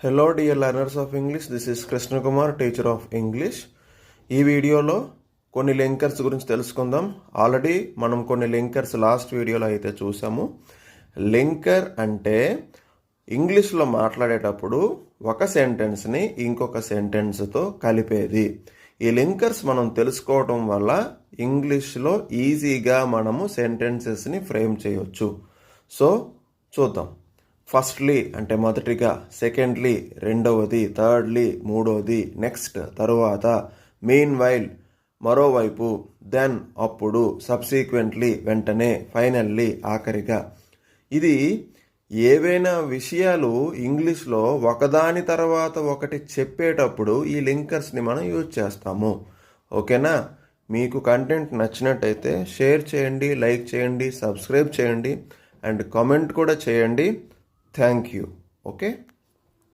Hello dear learners of English, this is Krishna Kumar, teacher of English. ఈ వీడియోలో కొన్ని linkers గురించి తెలుసుకుందాం. ఆల్రెడీ మనం కొన్ని లింకర్స్ లాస్ట్ వీడియోలో అయితే చూసాము. లింకర్ అంటే ఇంగ్లీష్లో మాట్లాడేటప్పుడు ఒక సెంటెన్స్ని ఇంకొక సెంటెన్స్తో కలిపేది. ఈ లింకర్స్ మనం తెలుసుకోవడం వల్ల ఇంగ్లీష్లో ఈజీగా మనము సెంటెన్సెస్ని ఫ్రేమ్ చేయొచ్చు. సో చూద్దాం. ఫస్ట్లీ అంటే మొదటిగా, సెకండ్లీ రెండవది, థర్డ్లీ మూడవది, నెక్స్ట్ తరువాత, మీన్ వైల్ మరోవైపు, దెన్ అప్పుడు, సబ్సీక్వెంట్లీ వెంటనే, ఫైనల్లీ ఆఖరిగా. ఇది ఏవైనా విషయాలు ఇంగ్లీష్లో ఒకదాని తర్వాత ఒకటి చెప్పేటప్పుడు ఈ లింకర్స్ని మనం యూజ్ చేస్తాము. ఓకేనా? మీకు కంటెంట్ నచ్చినట్టయితే షేర్ చేయండి, లైక్ చేయండి, సబ్స్క్రైబ్ చేయండి అండ్ కామెంట్ కూడా చేయండి. Thank you. Okay.